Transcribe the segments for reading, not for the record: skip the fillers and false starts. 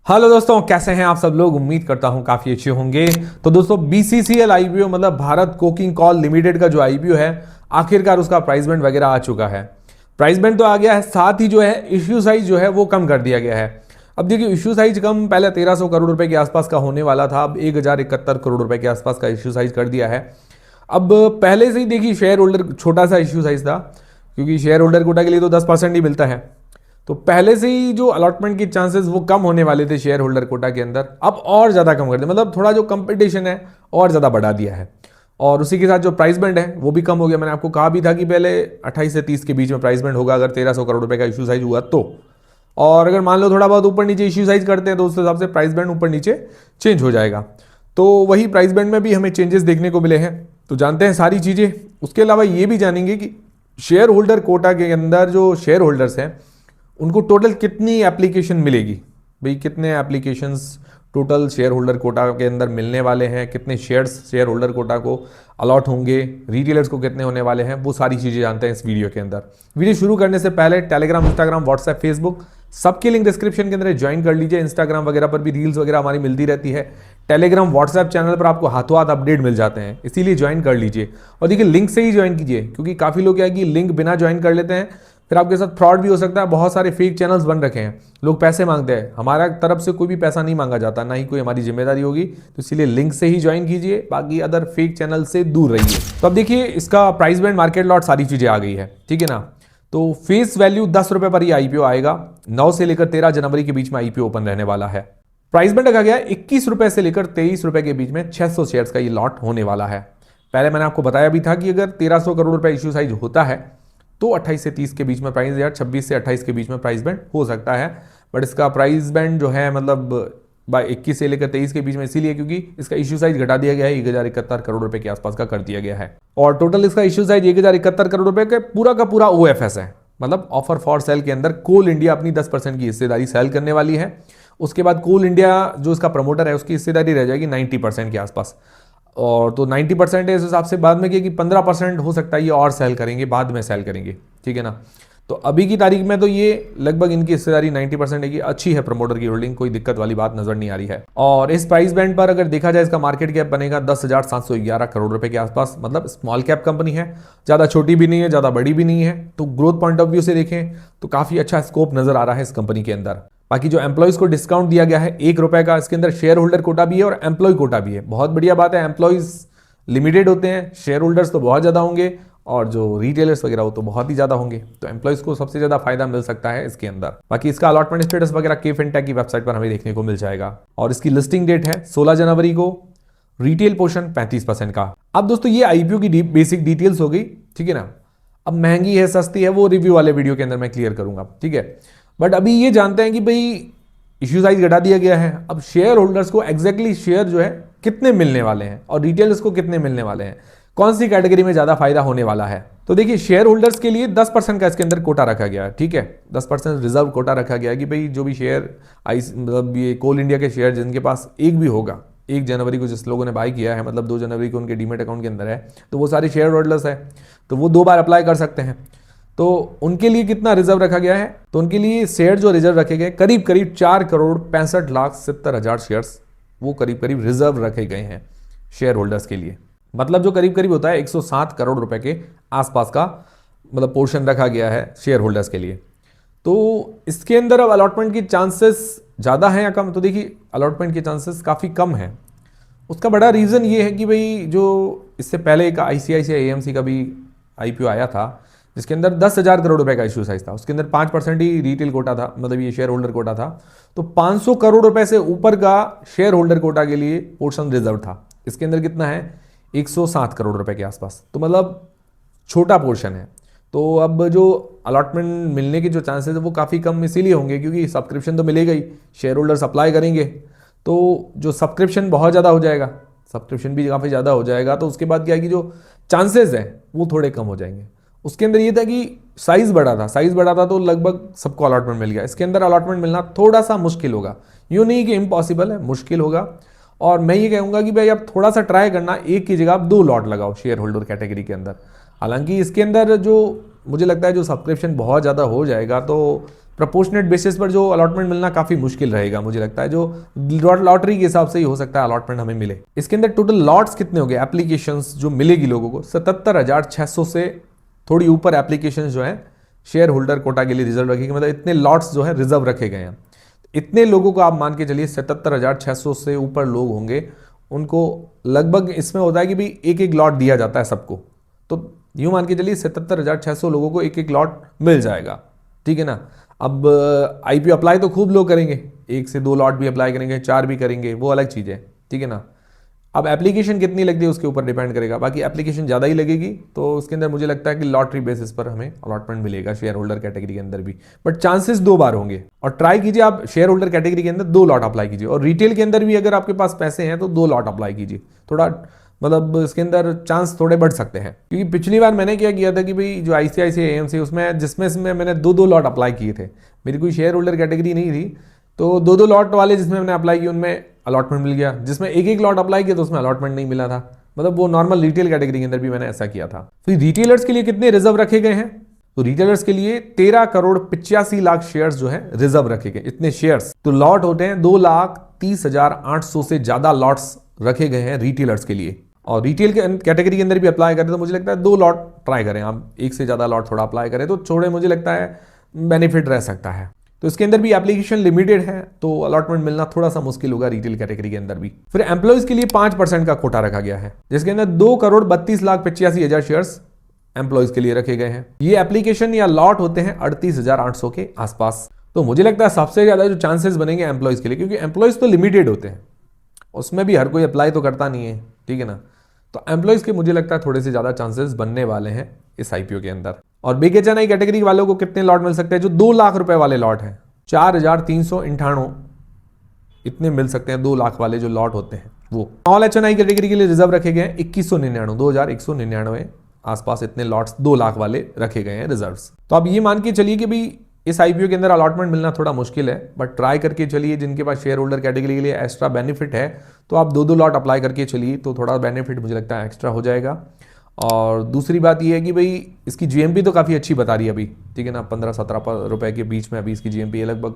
Hello दोस्तों, कैसे हैं आप सब लोग। उम्मीद करता हूं काफी अच्छे होंगे। तो दोस्तों बीसीसीएल आईपीओ मतलब भारत कोकिंग कॉल लिमिटेड का जो आईपीओ है, आखिरकार उसका प्राइस बैंड वगैरह आ चुका है। प्राइस बैंड तो आ गया है, साथ ही जो है इश्यू साइज जो है वो कम कर दिया गया है। अब देखिए इश्यू साइज कम पहले 1300 करोड़ रुपए के आसपास का होने वाला था, अब 1071 करोड़ रुपए के आसपास का इश्यू साइज कर दिया है। अब पहले से ही देखिए शेयर होल्डर छोटा सा इश्यू साइज था, क्योंकि शेयर होल्डर कोटा के लिए तो 10% ही मिलता है। तो पहले से ही जो अलॉटमेंट के चांसेस वो कम होने वाले थे शेयर होल्डर कोटा के अंदर, अब और ज़्यादा कम कर दिया। मतलब थोड़ा जो कंपटीशन है और ज़्यादा बढ़ा दिया है। और उसी के साथ जो प्राइस बैंड है वो भी कम हो गया। मैंने आपको कहा भी था कि पहले 28 से 30 के बीच में प्राइस बैंड होगा अगर 1300 करोड़ रुपए का इशू साइज हुआ तो। और अगर मान लो थोड़ा बहुत ऊपर नीचे इशू साइज करते हैं तो उस हिसाब से प्राइस बैंड ऊपर नीचे चेंज हो जाएगा। तो वही प्राइस बैंड में भी हमें चेंजेस देखने को मिले हैं, तो जानते हैं सारी चीज़ें। उसके अलावा ये भी जानेंगे कि शेयर होल्डर कोटा के अंदर जो शेयर होल्डर्स हैं उनको टोटल कितनी एप्लीकेशन मिलेगी। भाई कितने applications total shareholder quota के अंदर मिलने वाले हैं, कितने शेयर्स शेयर होल्डर कोटा को अलॉट होंगे, रिटेलर्स को कितने होने वाले हैं, वो सारी चीज़ें जानते हैं इस वीडियो के अंदर। वीडियो शुरू करने से पहले टेलीग्राम, इंस्टाग्राम, व्हाट्सएप, फेसबुक सबके लिंक डिस्क्रिप्शन के अंदर ज्वाइन कर लीजिए। इंस्टाग्राम वगैरह पर भी रील्स वगैरह हमारी मिलती रहती है। टेलीग्राम, व्हाट्सएप चैनल पर आपको हाथों हाथ अपडेट मिल जाते हैं, इसीलिए ज्वाइन कर लीजिए। और देखिए लिंक से ही ज्वाइन कीजिए, क्योंकि काफ़ी लोग क्या है कि लिंक बिना ज्वाइन कर लेते हैं, फिर आपके साथ फ्रॉड भी हो सकता है। बहुत सारे फेक चैनल्स बन रखे हैं, लोग पैसे मांगते हैं। हमारा तरफ से कोई भी पैसा नहीं मांगा जाता, ना ही कोई हमारी जिम्मेदारी होगी। तो इसलिए लिंक से ही ज्वाइन कीजिए, बाकी अदर फेक चैनल से दूर रहिए। तो अब देखिए इसका प्राइस बैंड, मार्केट लॉट, सारी चीज़ें आ गई है, ठीक है ना। तो फेस वैल्यू 10 रुपये पर ही आईपीओ आएगा। 9 से लेकर 13 जनवरी के बीच में आईपीओ ओपन रहने वाला है। प्राइस बैंड रखा गया है 21 रुपये से लेकर 23 रुपये के बीच में 600 शेयर्स का ये लॉट होने वाला है। पहले मैंने आपको बताया भी था कि अगर 1300 करोड़ रुपए इश्यू साइज होता है तो 28 से 30 के बीच में प्राइस, या 26 से 28 के बीच में प्राइस बैंड हो सकता है। बट इसका प्राइस बैंड जो है मतलब 21 से लेकर 23 के बीच में इसीलिए क्योंकि इसका इश्यू साइज घटा दिया गया है, 1071 करोड़ रुपए के आसपास का कर दिया गया है। और टोटल इसका इश्यू साइज 1071 करोड़ रुपए का पूरा ओएफएस है, मतलब ऑफर फॉर सेल के अंदर कोल इंडिया अपनी 10% की हिस्सेदारी सेल करने वाली है। उसके बाद कोल इंडिया जो इसका प्रमोटर है उसकी हिस्सेदारी रह जाएगी 90% के आसपास। और तो 90% है इस हिसाब से, बाद में कि 15% हो सकता है ये और सेल करेंगे, बाद में सेल करेंगे, ठीक है ना। तो अभी की तारीख में तो ये लगभग इनकी हिस्सेदारी 90% है कि अच्छी है, प्रमोटर की होल्डिंग, कोई दिक्कत वाली बात नजर नहीं आ रही है। और इस प्राइस बैंड पर अगर देखा जाए इसका मार्केट कैप बनेगा 10,711 करोड़ रुपए के आसपास। मतलब स्मॉल कैप कंपनी है, ज़्यादा छोटी भी नहीं है, ज़्यादा बड़ी भी नहीं है। तो ग्रोथ पॉइंट ऑफ व्यू से देखें तो काफ़ी अच्छा स्कोप नजर आ रहा है इस कंपनी के अंदर। बाकी जो एम्प्लॉयज को डिस्काउंट दिया गया है 1 रुपए का, इसके अंदर शेयर होल्डर कोटा भी है और एम्प्लॉय कोटा भी है। बहुत बढ़िया बात है। एम्प्लॉयज लिमिटेड होते हैं, शेयर होल्डर्स तो बहुत ज़्यादा होंगे, और जो रिटेलर्स वगैरह वो तो बहुत ही ज़्यादा होंगे। तो एम्प्लॉयज़ को सबसे ज़्यादा फायदा मिल सकता है इसके अंदर। बाकी इसका अलॉटमेंट स्टेटस वगैरह के फिनटेक की वेबसाइट पर हमें देखने को मिल जाएगा। और इसकी लिस्टिंग डेट है 16 जनवरी को। रिटेल पोर्शन 35% का। अब दोस्तों ये आईपीओ की बेसिक डिटेल्स हो गई, ठीक है ना। अब महंगी है सस्ती है वो रिव्यू वाले वीडियो के अंदर मैं क्लियर करूंगा, ठीक है। बट अभी ये जानते हैं कि भाई इश्यू साइज घटा दिया गया है। अब शेयर होल्डर्स को एग्जैक्टली शेयर जो है कितने मिलने वाले हैं और रिटेलर्स को कितने मिलने वाले हैं, कौन सी कैटेगरी में ज़्यादा फायदा होने वाला है। तो देखिए शेयर होल्डर्स के लिए 10% का इसके अंदर कोटा रखा गया है, ठीक है। 10% रिजर्व कोटा रखा गया है कि भाई जो भी शेयर मतलब ये कोल इंडिया के शेयर जिनके पास एक भी होगा, 1 जनवरी को जिस लोगों ने बाय किया है, मतलब 2 जनवरी को उनके डीमेट अकाउंट के अंदर है, तो वो सारे शेयर होल्डर्स है, तो वो 2 बार अप्लाई कर सकते हैं। तो उनके लिए कितना रिजर्व रखा गया है, तो उनके लिए शेयर जो रिजर्व रखे गए करीब 4,65,70,000 शेयर्स, वो करीब रिजर्व रखे गए हैं शेयर होल्डर्स के लिए। मतलब जो करीब होता है 107 करोड़ रुपए के आसपास का मतलब पोर्शन रखा गया है शेयर होल्डर्स के लिए। तो इसके अंदर अब अलॉटमेंट की चांसेस ज़्यादा हैं या कम, तो देखिए अलॉटमेंट के चांसेस काफ़ी कम हैं। उसका बड़ा रीज़न ये है कि भाई जो इससे पहले एक ICICI AMC का भी IPO आया था जिसके अंदर 10,000 करोड़ रुपए का इश्यू साइज था, उसके अंदर 5% ही रिटेल कोटा था, मतलब ये शेयर होल्डर कोटा था। तो 500 करोड़ रुपए से ऊपर का शेयर होल्डर कोटा के लिए पोर्शन रिजर्व था। इसके अंदर कितना है 107 करोड़ रुपए के आसपास, तो मतलब छोटा पोर्शन है। तो अब जो अलॉटमेंट मिलने के जो चांसेस है वो काफ़ी कम इसीलिए होंगे क्योंकि सब्सक्रिप्शन तो मिलेगा ही, शेयर होल्डर्स अप्लाई करेंगे तो जो सब्सक्रिप्शन बहुत ज़्यादा हो जाएगा, सब्सक्रिप्शन भी काफ़ी ज़्यादा हो जाएगा। तो उसके बाद क्या है कि जो चांसेस हैं वो थोड़े कम हो जाएंगे। उसके अंदर ये था कि साइज़ बढ़ा था तो लगभग सबको अलॉटमेंट मिल गया। इसके अंदर अलॉटमेंट मिलना थोड़ा सा मुश्किल होगा, यूँ नहीं कि इम्पॉसिबल है, मुश्किल होगा। और मैं ये कहूँगा कि भाई आप थोड़ा सा ट्राई करना, एक की जगह आप 2 लॉट लगाओ शेयर होल्डर कैटेगरी के अंदर। हालांकि इसके अंदर जो मुझे लगता है जो सब्सक्रिप्शन बहुत ज़्यादा हो जाएगा तो प्रोपोर्शनेट बेसिस पर जो अलॉटमेंट मिलना काफी मुश्किल रहेगा मुझे लगता है, जो लॉटरी के हिसाब से ही हो सकता है अलॉटमेंट हमें मिले। इसके अंदर टोटल लॉट्स कितने हो गए, एप्लीकेशंस जो मिलेगी लोगों को 77,600 से थोड़ी ऊपर एप्लीकेशंस जो है शेयर होल्डर कोटा के लिए रिजर्व रखेगी, मतलब इतने लॉट्स जो है रिजर्व रखे गए हैं। इतने लोगों को आप मान के चलिए 77,600 से ऊपर लोग होंगे, उनको लगभग इसमें होता है कि भाई एक एक लॉट दिया जाता है सबको, तो यूं मान के चलिए 77,600 लोगों को एक एक लॉट मिल जाएगा, ठीक है ना। अब आईपीओ अप्लाई तो खूब लोग करेंगे, 1 से 2 लॉट भी अप्लाई करेंगे, 4 भी करेंगे, वो अलग चीज़ है, ठीक है ना। अब एप्लीकेशन कितनी लगती है उसके ऊपर डिपेंड करेगा, बाकी एप्लीकेशन ज़्यादा ही लगेगी तो उसके अंदर मुझे लगता है कि लॉटरी बेसिस पर हमें अलॉटमेंट मिलेगा शेयर होल्डर कैटेगरी के अंदर भी, बट चांसेस 2 बार होंगे। और ट्राई कीजिए आप शेयर होल्डर कैटेगरी के अंदर 2 लॉट अप्लाई कीजिए, और रिटेल के अंदर भी अगर आपके पास पैसे हैं तो 2 लॉट अप्लाई कीजिए, थोड़ा मतलब इसके अंदर चांस थोड़े बढ़ सकते हैं। क्योंकि पिछली बार मैंने क्या किया था कि भाई जो आईसीआईसीआई एएमसी उसमें जिसमें मैंने 2-2 लॉट अप्लाई किए थे, मेरी कोई शेयर होल्डर कैटेगरी नहीं थी, तो 2-2 लॉट वाले जिसमें मैंने अप्लाई किया उनमें अलॉटमेंट मिल गया, जिसमें एक एक लॉट अप्लाई किया तो उसमें अलॉटमेंट नहीं मिला था। मतलब वो नॉर्मल रिटेल कैटेगरी के अंदर भी मैंने ऐसा किया था। फिर रिटेलर्स के लिए कितने रिजर्व रखे गए हैं, तो रिटेलर्स के लिए 13,85,00,000 शेयर्स जो है रिजर्व रखे गए। इतने शेयर्स तो लॉट होते हैं 2,30,800 से ज्यादा लॉट्स रखे गए हैं रिटेलर्स के लिए। और रिटेल के कैटेगरी के अंदर भी अप्लाई करें तो मुझे लगता है 2 लॉट ट्राई करें आप, एक से ज्यादा लॉट थोड़ा अप्लाई करें तो थोड़े मुझे लगता है बेनिफिट रह सकता है। तो इसके अंदर भी एप्लीकेशन लिमिटेड है तो अलॉटमेंट मिलना थोड़ा सा मुश्किल होगा रिटेल कैटेगरी के अंदर भी। फिर एम्प्लॉइज के लिए 5% का कोटा रखा गया है, जिसके अंदर 2,32,85,000 शेयर्स एम्प्लॉइज के लिए रखे गए हैं। ये एप्लीकेशन या लॉट होते हैं 38,800 के आसपास। तो मुझे लगता है सबसे ज्यादा जो चांसेस बनेंगे एम्प्लॉइज के लिए, क्योंकि एम्प्लॉइज तो लिमिटेड होते हैं, उसमें भी हर कोई अप्लाई तो करता नहीं है, ठीक है ना। तो एम्प्लॉइज के मुझे लगता है थोड़े से ज्यादा चांसेस बनने वाले हैं इस आईपीओ के अंदर। और बिग एचएनआई कैटेगरी वालों को कितने लॉट मिल सकते हैं, जो 2 लाख रुपए वाले लॉट हैं 4,398 इतने मिल सकते हैं, 2 लाख वाले जो लॉट होते हैं वो। स्मॉल एचएनआई कैटेगरी के लिए रिजर्व रखे गए हैं 2,199 आसपास इतने लॉट्स 2 लाख वाले रखे गए हैं रिजर्व्स। तो अब ये मान के चलिए कि भाई इस आईपीओ के अंदर अलॉटमेंट मिलना थोड़ा मुश्किल है, बट ट्राई करके चलिए। जिनके पास शेयर होल्डर कैटेगरी के लिए एक्स्ट्रा बेनिफिट है तो आप 2-2 लॉट अप्लाई करके चलिए, तो थोड़ा बेनिफिट मुझे लगता है एक्स्ट्रा हो जाएगा। और दूसरी बात ये है कि भाई इसकी जीएमपी तो काफ़ी अच्छी बता रही है अभी, ठीक है ना, 15-17 रुपए के बीच में अभी इसकी जीएमपी है, लगभग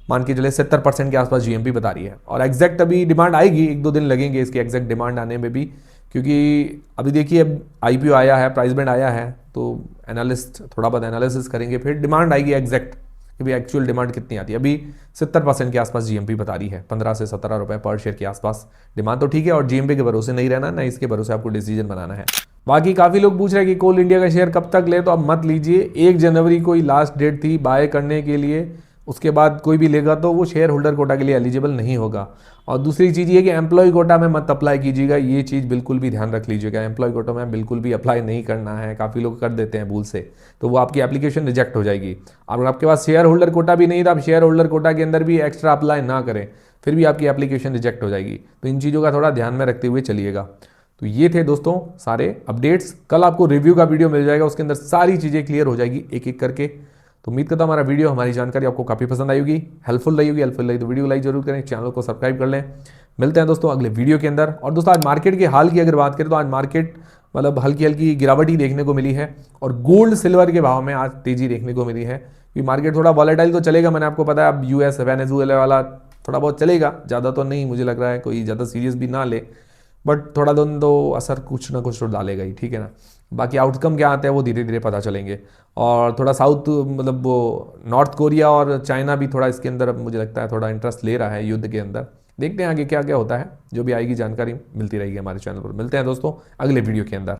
मान के चले 70% के आसपास जीएमपी बता रही है। और एग्जैक्ट अभी डिमांड आएगी, 1-2 दिन लगेंगे इसकी एग्जैक्ट डिमांड आने में भी, क्योंकि अभी देखिए अब आईपीओ आया है, प्राइस बैंड आया है, तो एनालिस्ट थोड़ा बहुत एनालिसिस करेंगे, फिर डिमांड आएगी एग्जैक्ट कि भाई एक्चुअल डिमांड कितनी आती है। अभी 70% के आसपास जीएमपी बता रही है, 15 से 17 रुपए पर शेयर के आसपास डिमांड, तो ठीक है। और जीएमपी के भरोसे नहीं रहना, ना इसके भरोसे आपको डिसीजन बनाना है। बाकी काफ़ी लोग पूछ रहे हैं कि कोल इंडिया का शेयर कब तक ले, तो अब मत लीजिए। 1 जनवरी को ही लास्ट डेट थी बाय करने के लिए, उसके बाद कोई भी लेगा तो वो शेयर होल्डर कोटा के लिए एलिजिबल नहीं होगा। और दूसरी चीज़ ये कि एम्प्लॉय कोटा में मत अप्लाई कीजिएगा, ये चीज़ बिल्कुल भी ध्यान रख लीजिएगा। एम्प्लॉय कोटा में बिल्कुल भी अप्लाई नहीं करना है, काफ़ी लोग कर देते हैं भूल से, तो वो आपकी एप्लीकेशन रिजेक्ट हो जाएगी। अगर आपके पास शेयर होल्डर कोटा भी नहीं था, आप शेयर होल्डर कोटा के अंदर भी एक्स्ट्रा अप्लाई ना करें, फिर भी आपकी एप्लीकेशन रिजेक्ट हो जाएगी। तो इन चीज़ों का थोड़ा ध्यान में रखते हुए चलिएगा। तो ये थे दोस्तों सारे अपडेट्स। कल आपको रिव्यू का वीडियो मिल जाएगा, उसके अंदर सारी चीज़ें क्लियर हो जाएगी एक एक करके। तो उम्मीद करता हूं हमारा वीडियो, हमारी जानकारी आपको काफ़ी पसंद आई होगी, हेल्पफुल रही होगी। हेल्पफुल रही तो वीडियो लाइक जरूर करें, चैनल को सब्सक्राइब कर लें। मिलते हैं दोस्तों अगले वीडियो के अंदर। और दोस्तों आज मार्केट के हाल की अगर बात करें तो आज मार्केट मतलब हल्की हल्की गिरावट ही देखने को मिली है, और गोल्ड सिल्वर के भाव में आज तेजी देखने को मिली है। कि मार्केट थोड़ा वॉलेटाइल तो चलेगा, मैंने आपको पता है। अब यूएस वेनेजुएला वाला थोड़ा बहुत चलेगा, ज़्यादा तो नहीं, मुझे लग रहा है कोई ज़्यादा सीरियस भी ना ले, बट थोड़ा दिन तो असर कुछ ना कुछ तो डालेगा ही, ठीक है ना। बाकी आउटकम क्या आता है वो धीरे धीरे पता चलेंगे। और थोड़ा साउथ मतलब वो नॉर्थ कोरिया और चाइना भी थोड़ा इसके अंदर मुझे लगता है थोड़ा इंटरेस्ट ले रहा है युद्ध के अंदर। देखते हैं आगे क्या क्या होता है, जो भी आएगी जानकारी मिलती रहेगी हमारे चैनल पर। मिलते हैं दोस्तों अगले वीडियो के अंदर।